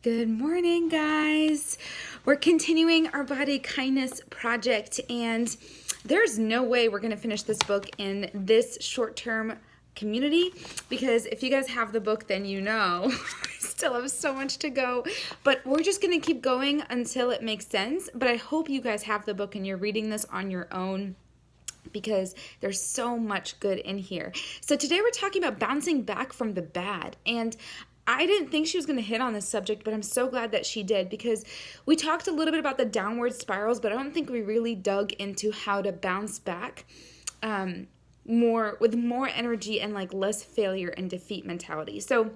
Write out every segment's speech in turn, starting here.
Good morning, guys. We're continuing our body kindness project, and there's no way we're going to finish this book in this short-term community, because if you guys have the book, then you know we still have so much to go. But we're just going to keep going until it makes sense. But I hope you guys have the book and you're reading this on your own, because there's so much good in here. So today we're talking about bouncing back from the bad. And I didn't think she was going to hit on this subject, but I'm so glad that she did, because we talked a little bit about the downward spirals, but I don't think we really dug into how to bounce back more with more energy and like less failure and defeat mentality. So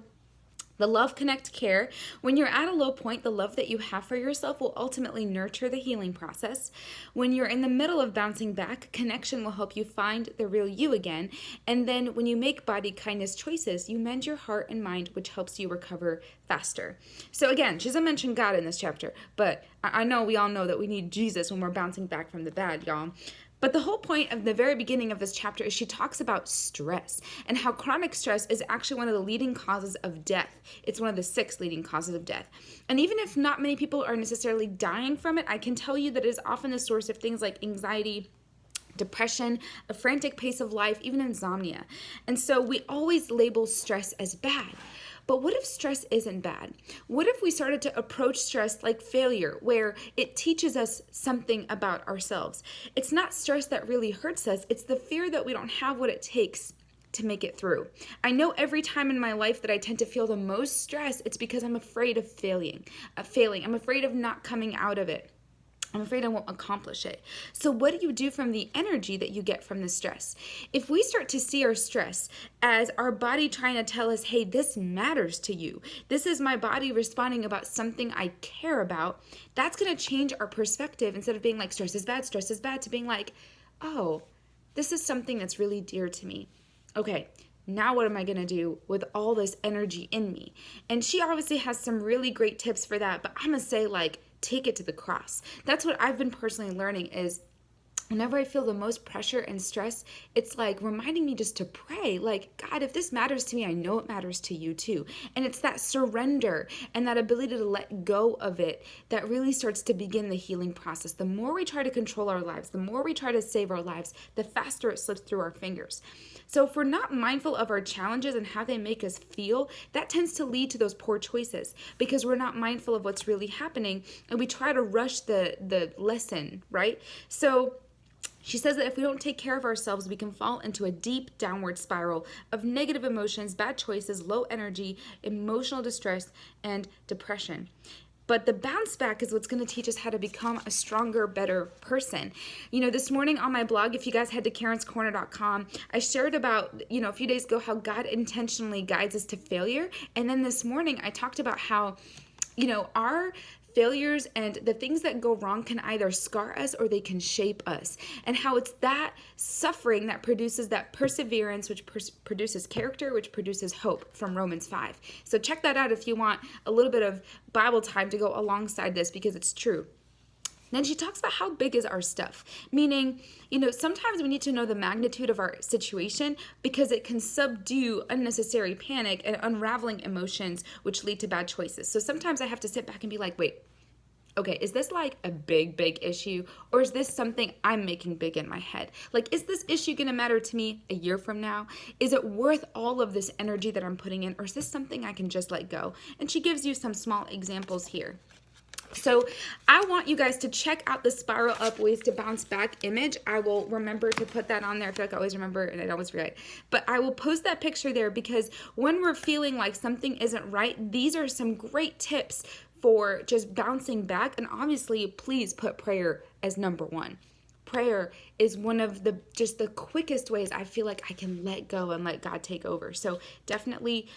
the love, connect, care. When you're at a low point, the love that you have for yourself will ultimately nurture the healing process. When you're in the middle of bouncing back, connection will help you find the real you again. And then when you make body kindness choices, you mend your heart and mind, which helps you recover faster. So again, she doesn't mention God in this chapter, but I know we all know that we need Jesus when we're bouncing back from the bad, y'all. But the whole point of the very beginning of this chapter is she talks about stress and how chronic stress is actually one of the leading causes of death. It's one of the 6 leading causes of death. And even if not many people are necessarily dying from it, I can tell you that it is often the source of things like anxiety, depression, a frantic pace of life, even insomnia. And so we always label stress as bad. But what if stress isn't bad? What if we started to approach stress like failure, where it teaches us something about ourselves? It's not stress that really hurts us. It's the fear that we don't have what it takes to make it through. I know every time in my life that I tend to feel the most stress, it's because I'm afraid of failing. I'm afraid of not coming out of it. I'm afraid I won't accomplish it. So what do you do from the energy that you get from the stress? If we start to see our stress as our body trying to tell us, hey, this matters to you, this is my body responding about something I care about, that's going to change our perspective. Instead of being like, stress is bad, to being like, oh, this is something that's really dear to me. Okay, now what am I going to do with all this energy in me? And she obviously has some really great tips for that, but I'm going to say, like, take it to the cross. That's what I've been personally learning is whenever I feel the most pressure and stress, it's like reminding me just to pray. Like, God, if this matters to me, I know it matters to you too. And it's that surrender and that ability to let go of it that really starts to begin the healing process. The more we try to control our lives, the more we try to save our lives, the faster it slips through our fingers. So if we're not mindful of our challenges and how they make us feel, that tends to lead to those poor choices, because we're not mindful of what's really happening and we try to rush the lesson, right? So she says that if we don't take care of ourselves, we can fall into a deep downward spiral of negative emotions, bad choices, low energy, emotional distress, and depression. But the bounce back is what's going to teach us how to become a stronger, better person. You know, this morning on my blog, if you guys head to karenscorner.com, I shared about, a few days ago how God intentionally guides us to failure. And then this morning I talked about how, our failures and the things that go wrong can either scar us or they can shape us, and how it's that suffering that produces that perseverance, which produces character, which produces hope, from Romans 5. So check that out if you want a little bit of Bible time to go alongside this, because it's true. Then she talks about how big is our stuff, meaning, sometimes we need to know the magnitude of our situation, because it can subdue unnecessary panic and unraveling emotions, which lead to bad choices. So sometimes I have to sit back and be like, wait, okay, is this like a big, big issue, or is this something I'm making big in my head? Like, is this issue going to matter to me a year from now? Is it worth all of this energy that I'm putting in, or is this something I can just let go? And she gives you some small examples here. So I want you guys to check out the Spiral Up Ways to Bounce Back image. I will remember to put that on there. I feel like I always remember and I always forget. But I will post that picture there, because when we're feeling like something isn't right, these are some great tips for just bouncing back. And obviously, please put prayer as number 1. Prayer is one of the quickest ways I feel like I can let go and let God take over. So definitely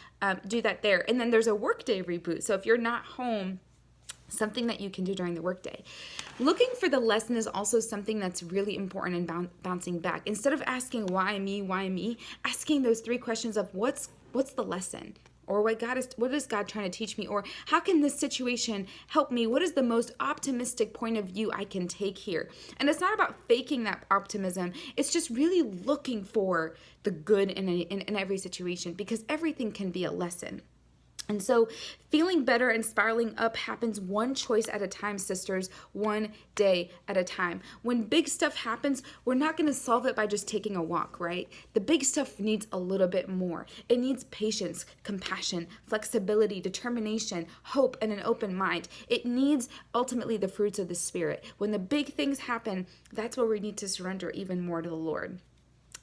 do that there. And then there's a workday reboot. So if you're not home, something that you can do during the workday. Looking for the lesson is also something that's really important in bouncing back. Instead of asking why me, asking those 3 questions of what's the lesson? Or what is God trying to teach me? Or how can this situation help me? What is the most optimistic point of view I can take here? And it's not about faking that optimism. It's just really looking for the good in every situation, because everything can be a lesson. And so feeling better and spiraling up happens one choice at a time, sisters, one day at a time. When big stuff happens, we're not going to solve it by just taking a walk, right? The big stuff needs a little bit more. It needs patience, compassion, flexibility, determination, hope, and an open mind. It needs ultimately the fruits of the Spirit. When the big things happen, that's where we need to surrender even more to the Lord.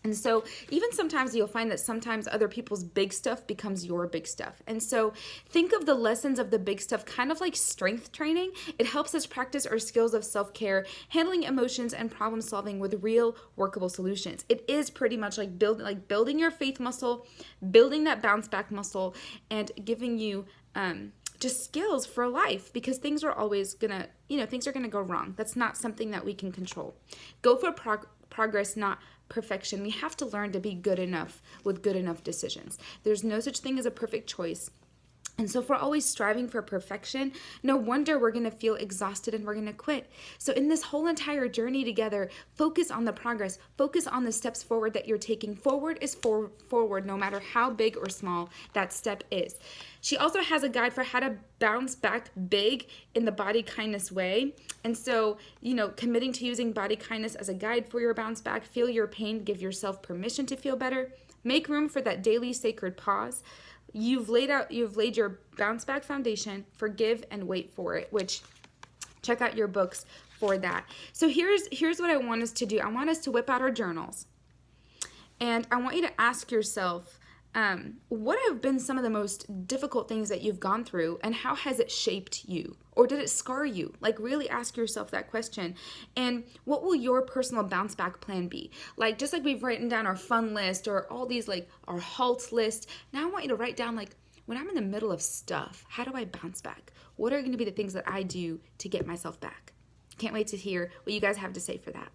And so even sometimes you'll find that sometimes other people's big stuff becomes your big stuff. And so think of the lessons of the big stuff kind of like strength training. It helps us practice our skills of self-care, handling emotions, and problem solving with real workable solutions. It is pretty much like building your faith muscle, building that bounce back muscle, and giving you just skills for life, because things are always gonna, things are gonna go wrong. That's not something that we can control. Go for progress, not perfection. We have to learn to be good enough with good enough decisions. There's no such thing as a perfect choice. And so if we're always striving for perfection, no wonder we're going to feel exhausted and we're going to quit. So in this whole entire journey together, focus on the progress, focus on the steps forward that you're taking. Forward is forward, no matter how big or small that step is. She also has a guide for how to bounce back big in the body kindness way. And so, committing to using body kindness as a guide for your bounce back, feel your pain, give yourself permission to feel better, make room for that daily sacred pause. You've laid your bounce back foundation, forgive and wait for it, which check out your books for that. So here's what I want us to do. I want us to whip out our journals. And I want you to ask yourself, what have been some of the most difficult things that you've gone through, and how has it shaped you? Or did it scar you? Like, really ask yourself that question. And what will your personal bounce back plan be? Like, just like we've written down our fun list or all these, like, our halts list, now I want you to write down, like, when I'm in the middle of stuff, how do I bounce back? What are going to be the things that I do to get myself back? Can't wait to hear what you guys have to say for that.